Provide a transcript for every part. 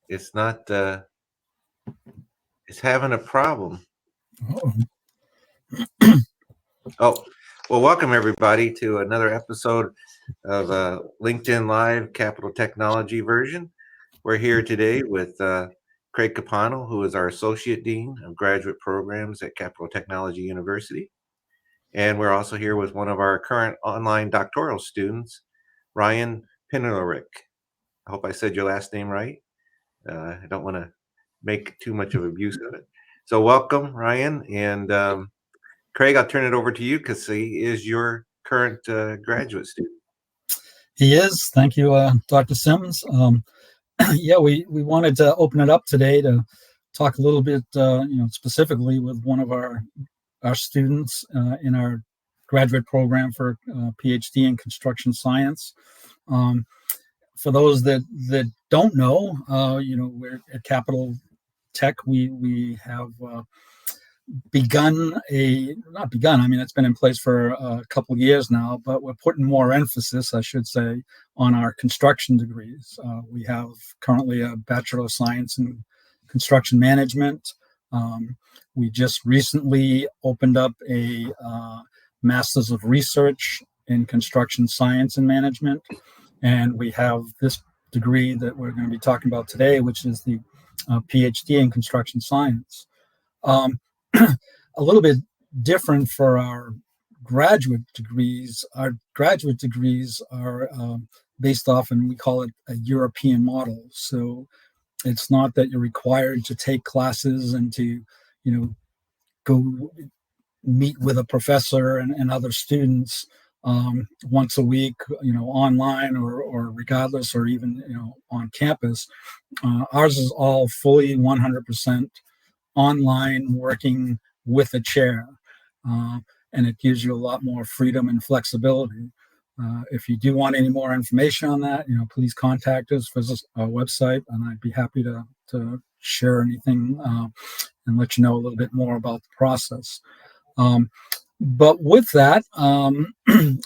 it's not. It's having a problem. Oh, well, welcome everybody to another episode of LinkedIn Live Capital Technology version. We're here today with Craig Capano, who is our Associate Dean of Graduate Programs at Capital Technology University. And we're also here with one of our current online doctoral students, Ryan Pinelerick. I hope I said your last name right. I don't want to make too much of abuse of it. So welcome, Ryan. And Craig, I'll turn it over to you because he is your current graduate student. He is. Thank you, Dr. Sims. Yeah, we wanted to open it up today to talk a little bit, specifically with one of our students in our graduate program for PhD in construction science. For those that don't know, we're at Capital Tech. We have it's been in place for a couple of years now, but we're putting more emphasis, I should say, on our construction degrees. We have currently a Bachelor of Science in Construction Management. We just recently opened up a Master's of Research in Construction Science and Management. And we have this degree that we're going to be talking about today, which is the PhD in Construction Science. A little bit different for our graduate degrees. Our graduate degrees are based off, and we call it a European model. So it's not that you're required to take classes and to, go meet with a professor and other students once a week, online or regardless, or even, on campus. Ours is all fully 100% online, working with a chair, and it gives you a lot more freedom and flexibility. If you do want any more information on that, please contact us, visit our website, and I'd be happy to share anything and let you know a little bit more about the process. But with that,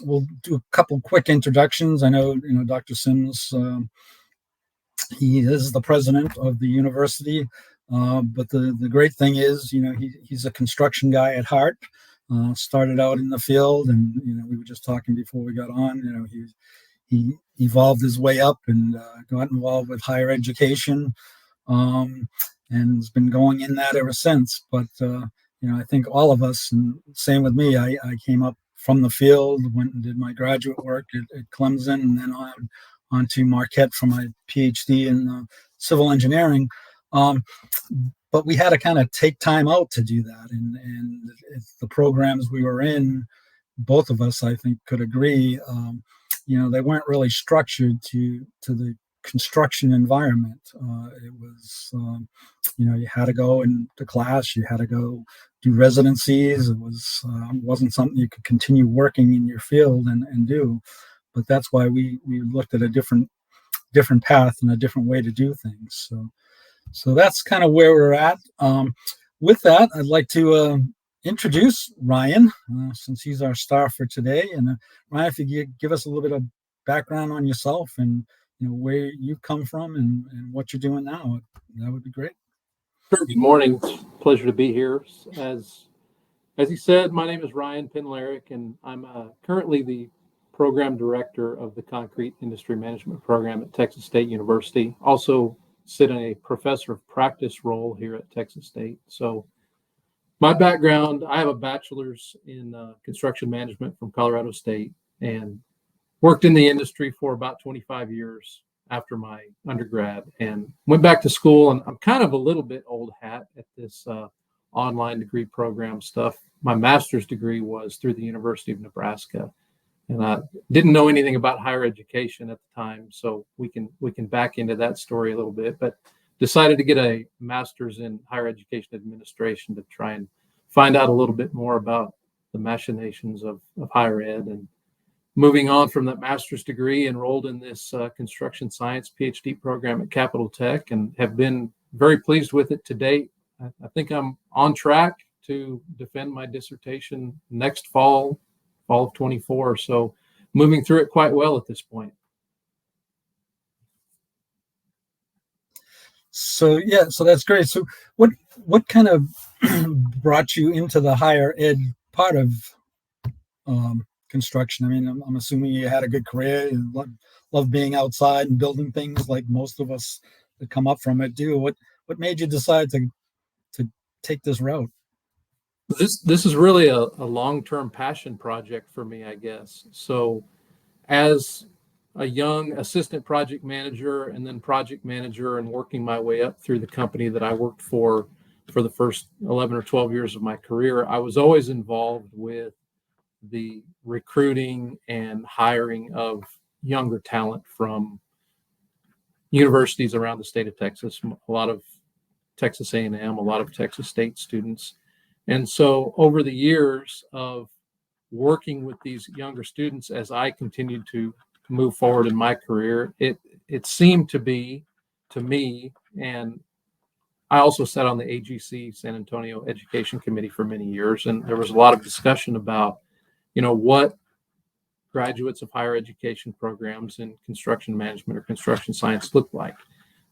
we'll do a couple quick introductions. I know, Dr. Sims, he is the president of the university. But the great thing is, he's a construction guy at heart. Started out in the field, and we were just talking before we got on. He evolved his way up and got involved with higher education, and has been going in that ever since. But I think all of us, and same with me, I came up from the field, went and did my graduate work at Clemson, and then on to Marquette for my PhD in civil engineering. But we had to kind of take time out to do that. And the programs we were in, both of us, I think, could agree, they weren't really structured to the construction environment. It was, you had to go into class, you had to go do residencies. It wasn't something you could continue working in your field and do. But that's why we looked at a different path and a different way to do things. So that's kind of where we're at. With that, I'd like to introduce Ryan, since he's our star for today. And Ryan, if you give us a little bit of background on yourself and where you've come from and what you're doing now, that would be great. Sure. Good morning. Pleasure to be here. As he said, my name is Ryan Pinelerick, and I'm currently the program director of the Concrete Industry Management Program at Texas State University. Also sit in a professor of practice role here at Texas State. So my background, I have a bachelor's in construction management from Colorado State and worked in the industry for about 25 years after my undergrad, and went back to school. And I'm kind of a little bit old hat at this online degree program stuff. My master's degree was through the University of Nebraska. And I didn't know anything about higher education at the time, so we can back into that story a little bit. But decided to get a master's in higher education administration to try and find out a little bit more about the machinations of higher ed. And moving on from that master's degree, enrolled in this construction science PhD program at Capital Tech, and have been very pleased with it to date. I think I'm on track to defend my dissertation next fall of 24. So moving through it quite well at this point. So yeah, so that's great. So what kind of brought you into the higher ed part of construction? I mean, I'm assuming you had a good career and love being outside and building things like most of us that come up from it do. What made you decide to take this route? This is really a long-term passion project for me, I guess. So as a young assistant project manager and then project manager and working my way up through the company that I worked for the first 11 or 12 years of my career, I was always involved with the recruiting and hiring of younger talent from universities around the state of Texas, a lot of Texas A&M, a lot of Texas State students. And so over the years of working with these younger students as I continued to move forward in my career, it seemed to be to me, and I also sat on the AGC San Antonio Education Committee for many years, and there was a lot of discussion about, what graduates of higher education programs in construction management or construction science look like.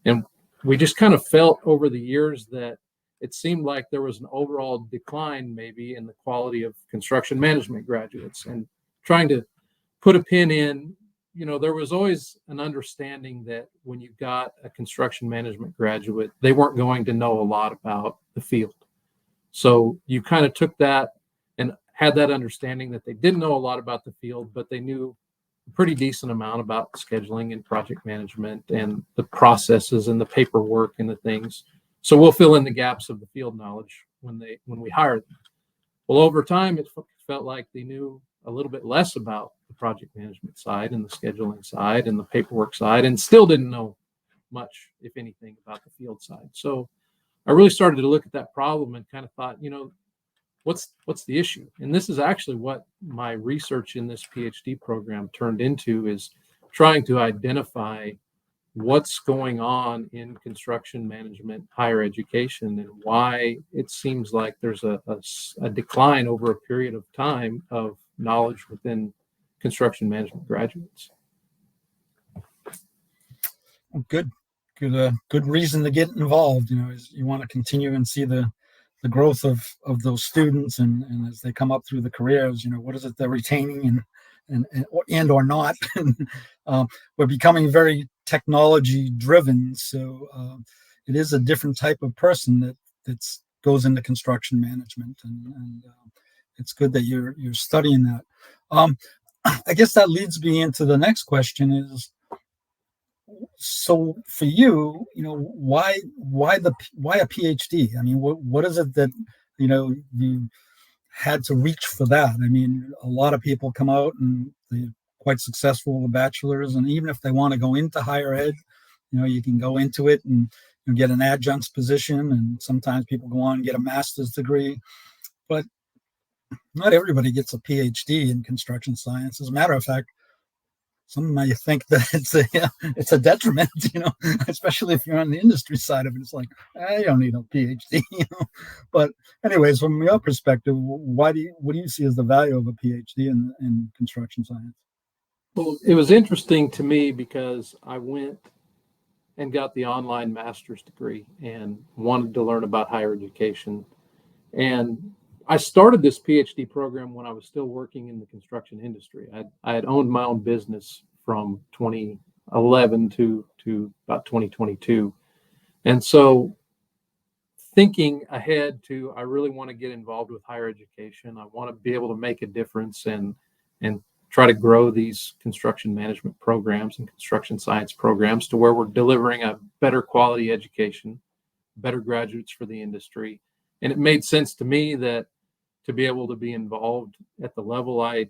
And we just kind of felt over the years that it seemed like there was an overall decline maybe in the quality of construction management graduates. And trying to put a pin in, there was always an understanding that when you got a construction management graduate, they weren't going to know a lot about the field. So you kind of took that and had that understanding that they didn't know a lot about the field, but they knew a pretty decent amount about scheduling and project management and the processes and the paperwork and the things. So we'll fill in the gaps of the field knowledge when we hire them. Well, over time, it felt like they knew a little bit less about the project management side and the scheduling side and the paperwork side, and still didn't know much, if anything, about the field side. So I really started to look at that problem and kind of thought, what's the issue? And this is actually what my research in this PhD program turned into, is trying to identify what's going on in construction management, higher education, and why it seems like there's a decline over a period of time of knowledge within construction management graduates. Good reason to get involved. Is you want to continue and see the growth of those students, and as they come up through the careers, what is it they're retaining and or not. We're becoming very technology driven, so it is a different type of person that goes into construction management, and it's good that you're studying that. I guess that leads me into the next question is, so for you, why a PhD? I mean, what is it that you had to reach for that? I mean, a lot of people come out and they're quite successful with bachelor's, and even if they want to go into higher ed, you can go into it and get an adjunct's position, and sometimes people go on and get a master's degree, but not everybody gets a PhD in construction science. As a matter of fact, some might think that it's a detriment, especially if you're on the industry side of it. It's like, I don't need a PhD, But anyways, from your perspective, what do you see as the value of a PhD in construction science? Well, it was interesting to me because I went and got the online master's degree and wanted to learn about higher education. And I started this PhD program when I was still working in the construction industry. I had owned my own business from 2011 to about 2022. And so thinking ahead to, I really want to get involved with higher education. I want to be able to make a difference and try to grow these construction management programs and construction science programs to where we're delivering a better quality education, better graduates for the industry. And it made sense to me that to be able to be involved at the level I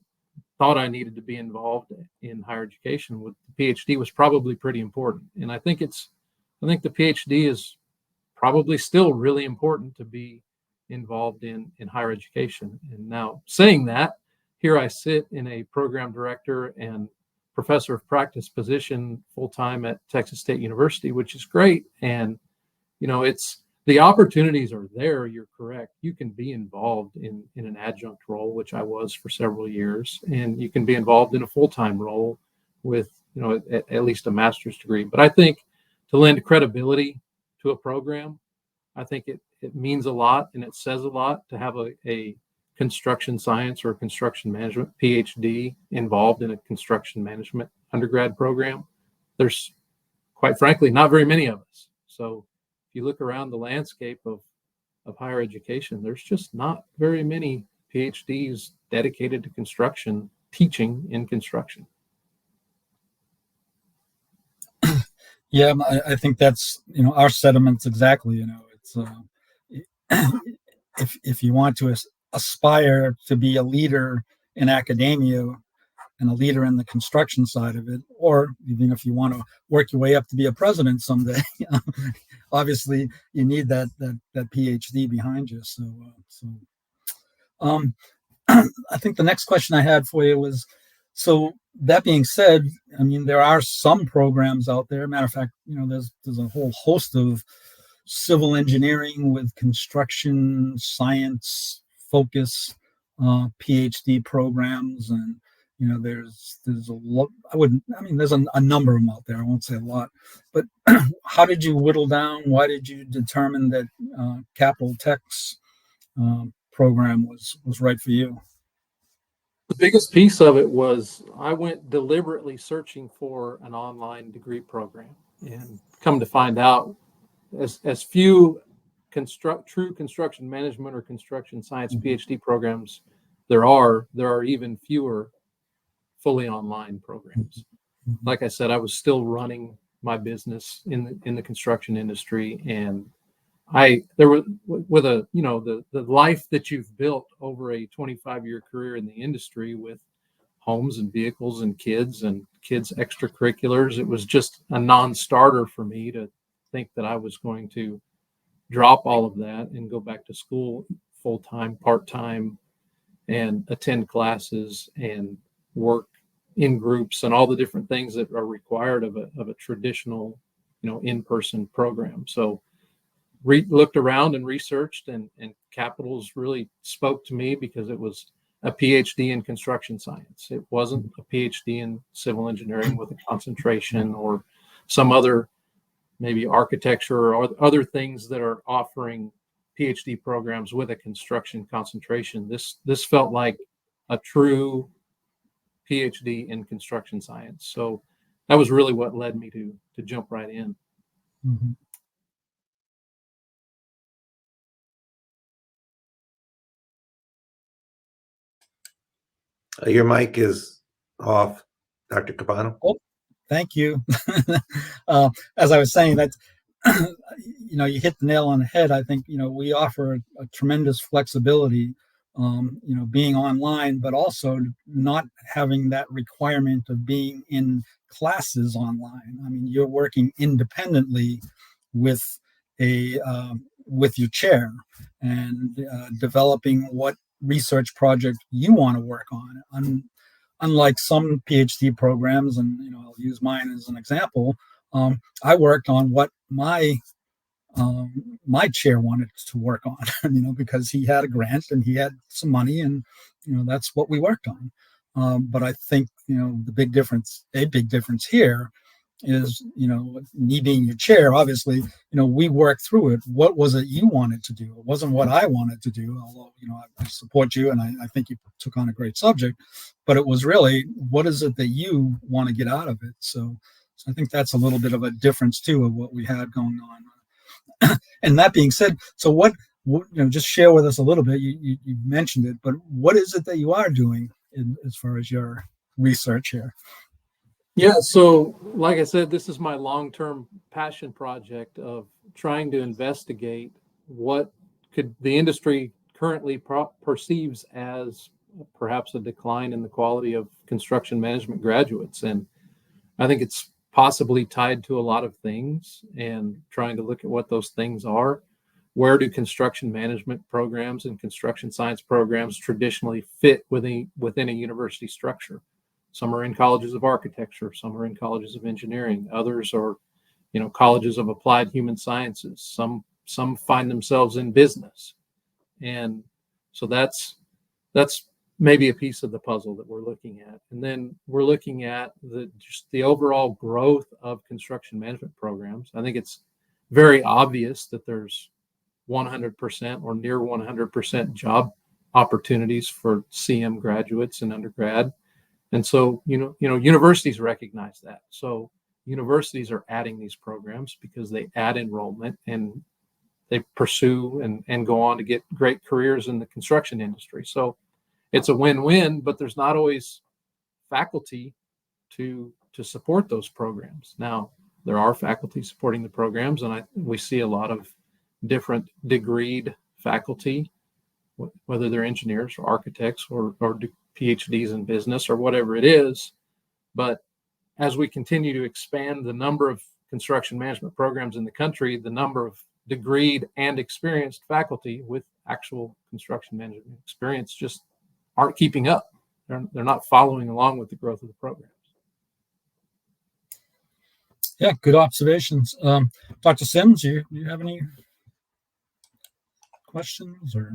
thought I needed to be involved in higher education with the PhD was probably pretty important. And I think the PhD is probably still really important to be involved in higher education. And now, saying that, here I sit in a program director and professor of practice position full-time at Texas State University, which is great. And it's the opportunities are there. You're correct. You can be involved in an adjunct role, which I was for several years, and you can be involved in a full-time role with, at least a master's degree. But I think to lend credibility to a program. I think it means a lot and it says a lot to have a construction science or construction management PhD involved in a construction management undergrad program. There's, quite frankly, not very many of us. So if you look around the landscape of higher education, there's just not very many PhDs dedicated to construction, teaching in construction. Yeah, I think that's, our sentiments exactly. It's if you want to aspire to be a leader in academia and a leader in the construction side of it, or even if you want to work your way up to be a president someday, obviously you need that PhD behind you. I think the next question I had for you was, so that being said, I mean, there are some programs out there. Matter of fact, there's a whole host of civil engineering with construction science focus PhD programs, and there's a lot. There's a number of them out there. I won't say a lot, but how did you whittle down? Why did you determine that Capital Tech's program was right for you? The biggest piece of it was I went deliberately searching for an online degree program, and come to find out, as few true construction management or construction science PhD programs there are even fewer fully online programs. Like I said, I was still running my business in the construction industry, and there was, with the life that you've built over a 25-year career in the industry with homes and vehicles and kids extracurriculars, it was just a non-starter for me to think that I was going to drop all of that and go back to school full-time, part-time, and attend classes and work in groups and all the different things that are required of a traditional, in-person program. So looked around and researched, and Capitals really spoke to me because it was a PhD in construction science. It wasn't a PhD in civil engineering with a concentration or some other, maybe architecture or other things that are offering PhD programs with a construction concentration. This felt like a true PhD in construction science. So that was really what led me to jump right in. Mm-hmm. Your mic is off, Dr. Capano. Oh, thank you. As I was saying, that you hit the nail on the head. I think we offer a tremendous flexibility, being online, but also not having that requirement of being in classes online. I mean, you're working independently with with your chair and developing what research project you want to work on. Unlike some PhD programs, and I'll use mine as an example, I worked on what my chair wanted to work on, because he had a grant and he had some money, and that's what we worked on. But I think a big difference here is me being your chair. Obviously, we worked through it. What was it you wanted to do? It wasn't what I wanted to do, although I support you, and I think you took on a great subject, but it was really, what is it that you want to get out of it? So I think that's a little bit of a difference too of what we had going on. And that being said, so what just share with us a little bit. You mentioned it, but what is it that you are doing as far as your research here? Yeah, so like I said, this is my long-term passion project of trying to investigate what could the industry currently perceives as perhaps a decline in the quality of construction management graduates. And I think it's possibly tied to a lot of things, and trying to look at what those things are. Where do construction management programs and construction science programs traditionally fit within a university structure? Some are in colleges of architecture, some are in colleges of engineering, others are, colleges of applied human sciences. Some find themselves in business. And so that's maybe a piece of the puzzle that we're looking at. And then we're looking at just the overall growth of construction management programs. I think it's very obvious that there's 100% or near 100% job opportunities for CM graduates and undergrad. And so, universities recognize that. So universities are adding these programs because they add enrollment and they pursue and go on to get great careers in the construction industry. So it's a win-win, but there's not always faculty to support those programs. Now, there are faculty supporting the programs, and we see a lot of different degreed faculty, whether they're engineers or architects or do PhDs in business or whatever it is. But as we continue to expand the number of construction management programs in the country, the number of degreed and experienced faculty with actual construction management experience just aren't keeping up. They're not following along with the growth of the programs. Yeah, good observations. Dr. Sims, do you have any questions or?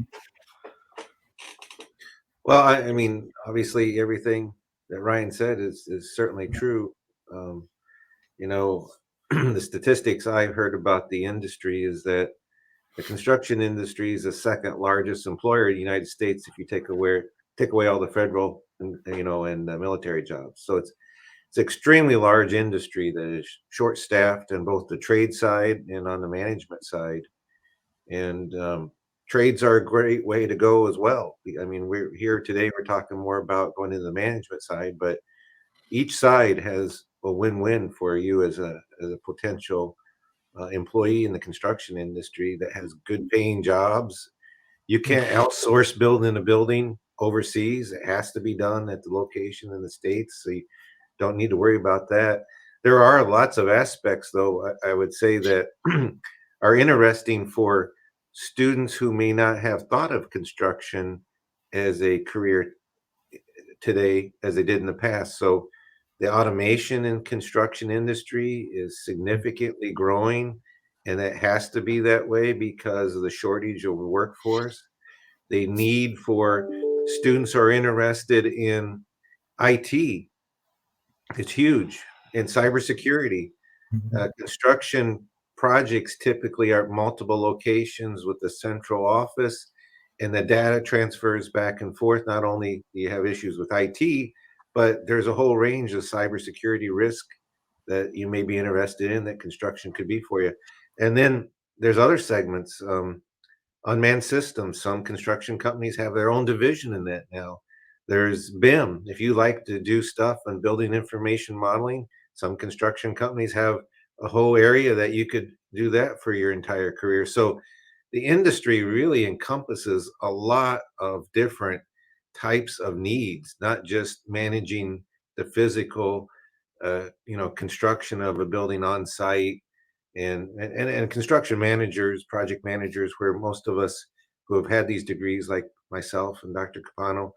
Well, I mean, obviously, everything that Ryan said is certainly true. You know, the statistics I've heard about the industry is that the construction industry is the second largest employer in the United States if you take away all the federal and military jobs. So it's extremely large industry that is short staffed in both the trade side and on the management side. And trades are a great way to go as well. I mean, we're here today, we're talking more about going into the management side, but each side has a win-win for you as a potential employee in the construction industry that has good paying jobs. You can't outsource building a building overseas. It has to be done at the location in the States. So you don't need to worry about that. There are lots of aspects, though, I would say that are interesting for students who may not have thought of construction as a career today as they did in the past. So the automation in construction industry is significantly growing, and it has to be that way because of the shortage of the workforce. The need for students who are interested in IT, it's huge, in cybersecurity. Construction projects typically are multiple locations with a central office, and the data transfers back and forth. Not only do you have issues with IT, but there's a whole range of cybersecurity risk that you may be interested in that construction could be for you. And then there's other segments. Unmanned systems. Some construction companies have their own division in that now. There's BIM. If you like to do stuff on building information modeling, some construction companies have a whole area that you could do that for your entire career. So the industry really encompasses a lot of different types of needs, not just managing the physical, construction of a building on site and construction managers, project managers, where most of us who have had these degrees, like myself and Dr. Capano,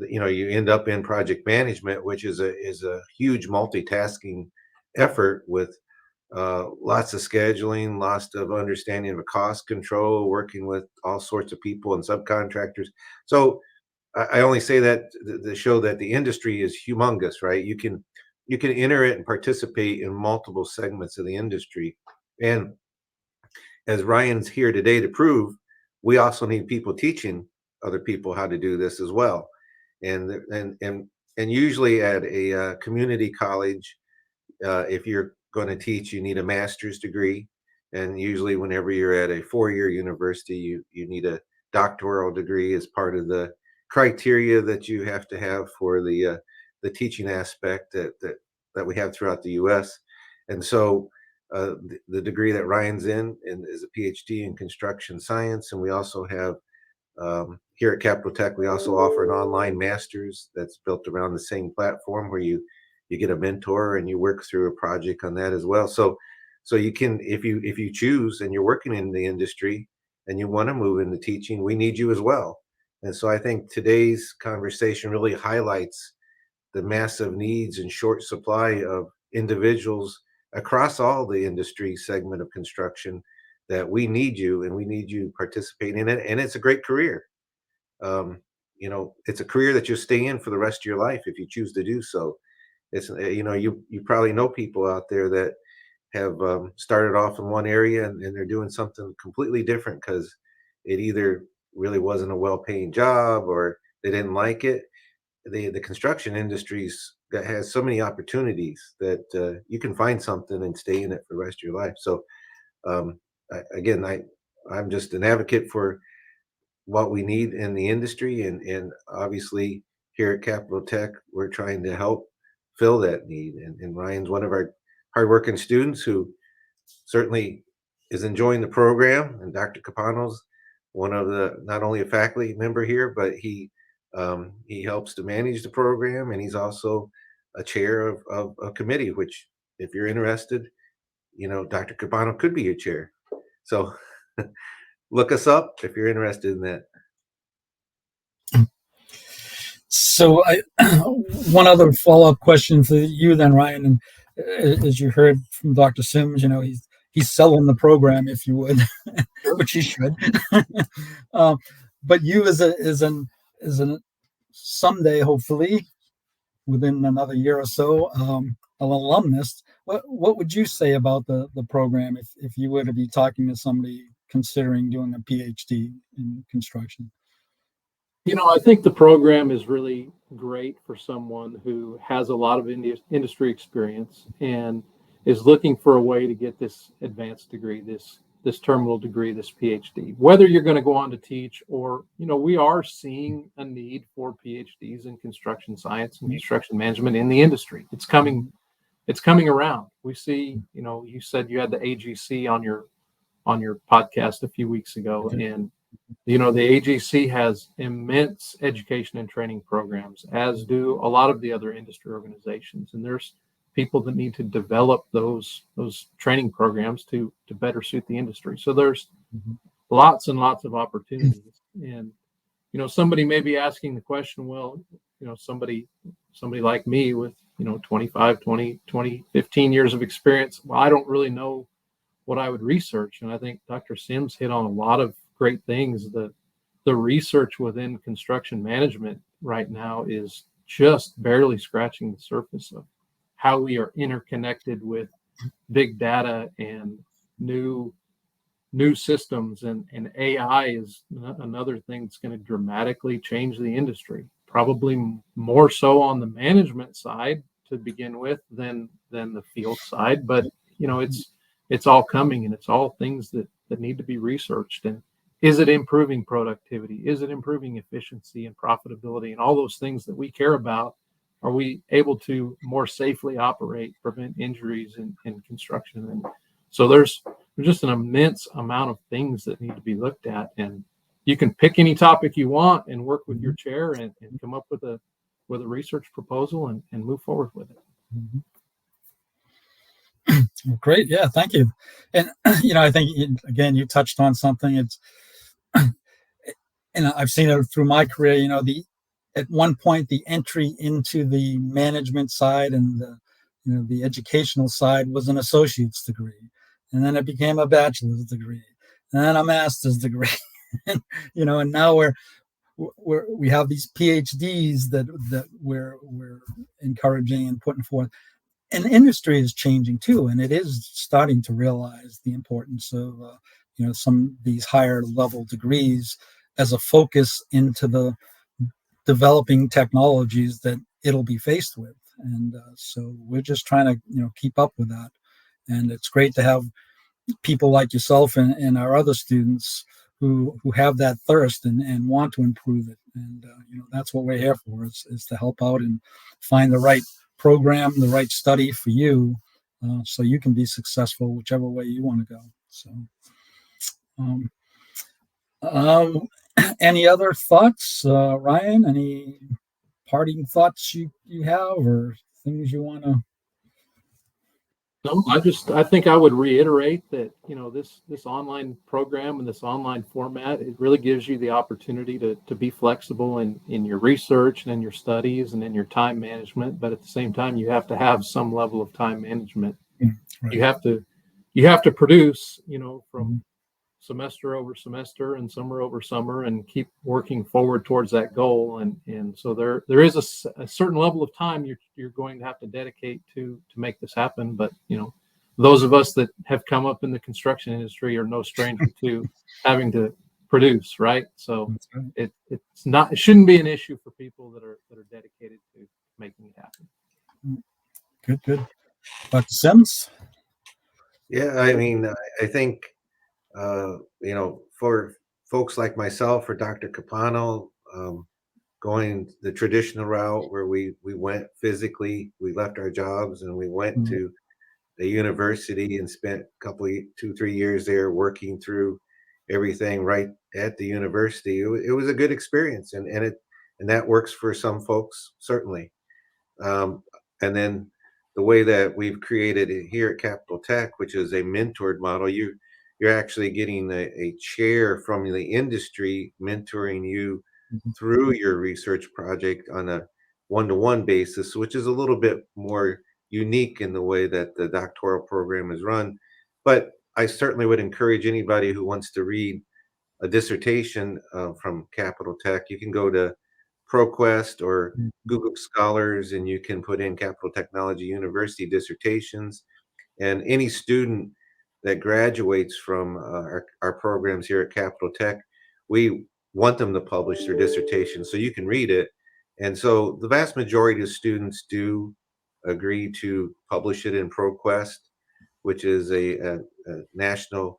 you end up in project management, which is a huge multitasking effort with lots of scheduling, lots of understanding of cost control, working with all sorts of people and subcontractors. So I only say that to show that the industry is humongous, right? You can enter it and participate in multiple segments of the industry. And as Ryan's here today to prove, we also need people teaching other people how to do this as well. And usually at a community college, if you're going to teach, you need a master's degree. And usually, whenever you're at a four-year university, you need a doctoral degree as part of the criteria that you have to have for the teaching aspect that we have throughout the U.S. And so, the degree that Ryan's in is a PhD in construction science, and we also have here at Capital Tech, we also offer an online master's that's built around the same platform where you get a mentor and you work through a project on that as well. So you can, if you choose and you're working in the industry and you want to move into teaching, we need you as well. And so I think today's conversation really highlights the massive needs and short supply of individuals across all the industry segment of construction, that we need you and we need you participating in it. And it's a great career. It's a career that you'll stay in for the rest of your life if you choose to do so. It's you probably know people out there that have started off in one area and they're doing something completely different because it either really wasn't a well-paying job or they didn't like it. The construction industries that has so many opportunities that you can find something and stay in it for the rest of your life. So again, I'm just an advocate for what we need in the industry, and obviously here at Capital Tech, we're trying to help fill that need. And Ryan's one of our hardworking students who certainly is enjoying the program, and Dr. Capano's one of the not only a faculty member here, but he helps to manage the program, and he's also a chair of a committee. Which, if you're interested, Dr. Capano could be your chair. So look us up if you're interested in that. So one other follow-up question for you then, Ryan, and as you heard from Dr. Sims, he's selling the program, if you would, which he should. But you as an someday, hopefully, within another year or so, an alumnus, what would you say about the program if you were to be talking to somebody considering doing a PhD in construction? I think the program is really great for someone who has a lot of industry experience and is looking for a way to get this advanced degree, this terminal degree, this PhD. Whether you're going to go on to teach or, we are seeing a need for PhDs in construction science and construction management in the industry. It's coming around. We see, you said you had the AGC on your podcast a few weeks ago, and the AGC has immense education and training programs, as do a lot of the other industry organizations. And there's people that need to develop those training programs to better suit the industry. So there's lots and lots of opportunities. And, somebody may be asking the question, well, somebody like me with, 25, 20, 15 years of experience, well, I don't really know what I would research. And I think Dr. Sims hit on a lot of great things. The research within construction management right now is just barely scratching the surface of how we are interconnected with big data and new systems, and AI is another thing that's going to dramatically change the industry, probably more so on the management side to begin with than the field side. But it's all coming, and it's all things that need to be researched. And is it improving productivity? Is it improving efficiency and profitability and all those things that we care about? Are we able to more safely operate, prevent injuries in construction? And so there's just an immense amount of things that need to be looked at. And you can pick any topic you want and work with your chair and come up with a research proposal and move forward with it. Mm-hmm. Great. Yeah, thank you. And, I think, again, you touched on something. It's, and I've seen it through my career, at one point, the entry into the management side and the educational side was an associate's degree. And then it became a bachelor's degree and then a master's degree. And now we have these PhDs that we're encouraging and putting forth. And the industry is changing too, and it is starting to realize the importance of some of these higher level degrees as a focus into the developing technologies that it'll be faced with. And so we're just trying to keep up with that. And it's great to have people like yourself and our other students who have that thirst and want to improve it. And that's what we're here for, is to help out and find the right program, the right study for you, so you can be successful whichever way you want to go. So any other thoughts, Ryan? Any parting thoughts you have, or things you want to? No, I think I would reiterate that, this online program and this online format, it really gives you the opportunity to be flexible in your research and in your studies and in your time management. But at the same time, you have to have some level of time management. Right. You have to produce, from semester over semester and summer over summer, and keep working forward towards that goal. And so there is a certain level of time you're going to have to dedicate to make this happen. But those of us that have come up in the construction industry are no stranger to having to produce, right? So That's right. it shouldn't be an issue for people that are dedicated to making it happen. Good. Dr. Sims? Yeah, I mean, I think for folks like myself or Dr. Capano, going the traditional route where we went physically, we left our jobs and we went Mm, to the university and spent a couple of 2-3 years there working through everything right at the university. It was a good experience, and that works for some folks certainly. And then the way that we've created it here at Capital Tech, which is a mentored model, you're actually getting a chair from the industry mentoring you mhm, through your research project on a one-to-one basis, which is a little bit more unique in the way that the doctoral program is run. But I certainly would encourage anybody who wants to read a dissertation from Capital Tech. You can go to ProQuest or mhm, Google Scholars, and you can put in Capital Technology University dissertations. And any student that graduates from our programs here at Capital Tech, we want them to publish their dissertation so you can read it. And so the vast majority of students do agree to publish it in ProQuest, which is a national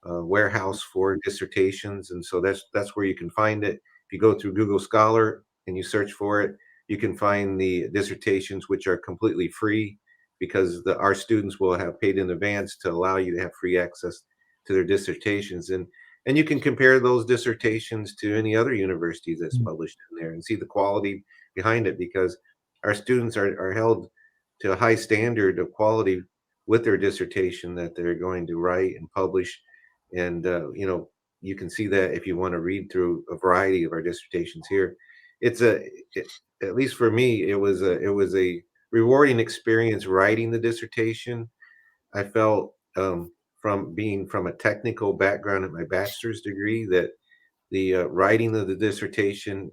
warehouse for dissertations, and so that's where you can find it. If you go through Google Scholar and you search for it, you can find the dissertations, which are completely free because our students will have paid in advance to allow you to have free access to their dissertations, and you can compare those dissertations to any other university that's mhm, published in there and see the quality behind it because our students are held to a high standard of quality with their dissertation that they're going to write and publish. And you can see that if you want to read through a variety of our dissertations here. It's at least for me, it was a rewarding experience writing the dissertation. I felt from being from a technical background at my bachelor's degree that the writing of the dissertation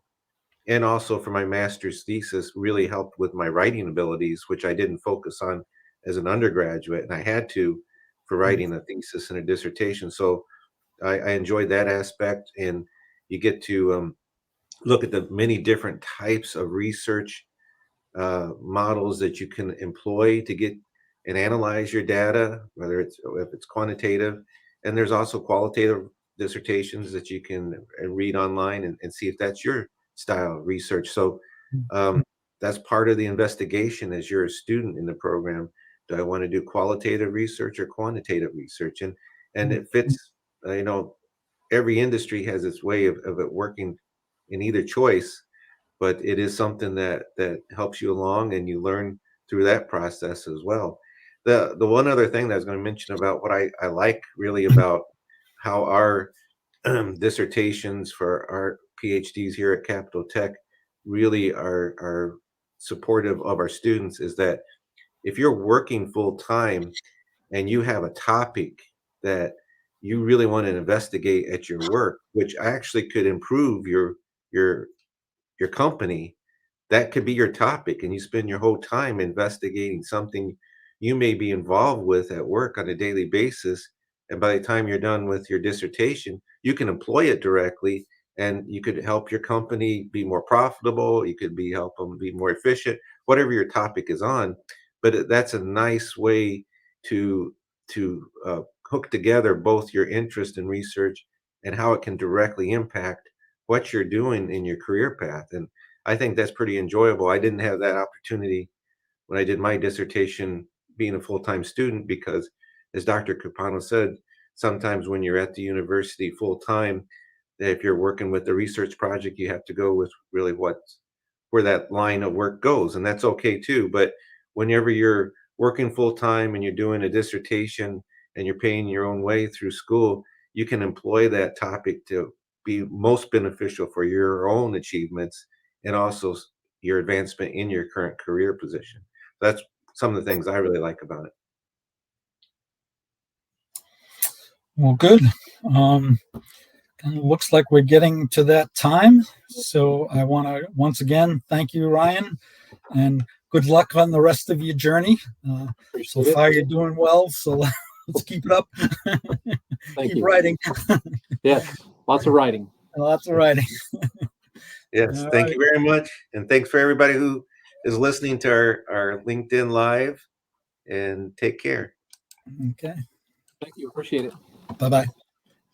and also for my master's thesis really helped with my writing abilities, which I didn't focus on as an undergraduate, and I had to for mhm, writing a thesis and a dissertation. So I enjoyed that aspect, and you get to look at the many different types of research models that you can employ to get and analyze your data, whether if it's quantitative, and there's also qualitative dissertations that you can read online and see if that's your style of research. So mhm, um, that's part of the investigation as you're a student in the program. Do I want to do qualitative research or quantitative research? And mhm, it fits, every industry has its way of it working in either choice, but it is something that helps you along and you learn through that process as well. The one other thing that I was going to mention about what I like really about how our dissertations for our PhDs here at Capital Tech really are supportive of our students is that if you're working full time and you have a topic that you really want to investigate at your work, which actually could improve your your company, that could be your topic, and you spend your whole time investigating something you may be involved with at work on a daily basis. And by the time you're done with your dissertation, you can employ it directly and you could help your company be more profitable. You could help them be more efficient, whatever your topic is on. But that's a nice way to hook together both your interest in research and how it can directly impact what you're doing in your career path. And I think that's pretty enjoyable. I didn't have that opportunity when I did my dissertation being a full-time student because, as Dr. Capano said, sometimes when you're at the university full-time, if you're working with the research project, you have to go with really where that line of work goes, and that's okay too. But whenever you're working full-time and you're doing a dissertation and you're paying your own way through school, you can employ that topic to be most beneficial for your own achievements and also your advancement in your current career position. That's some of the things I really like about it. Well, good. Um, Kind of looks like we're getting to that time. So I want to once again thank you, Ryan. And good luck on the rest of your journey. So Appreciate it. far, you're doing well. So let's keep it up. Thank Keep you. writing. Yes, lots of writing. Lots of writing. Yes, All thank right. you very much. And thanks for everybody who is listening to our LinkedIn Live, and take care. Okay. Thank you. Appreciate it. Bye-bye.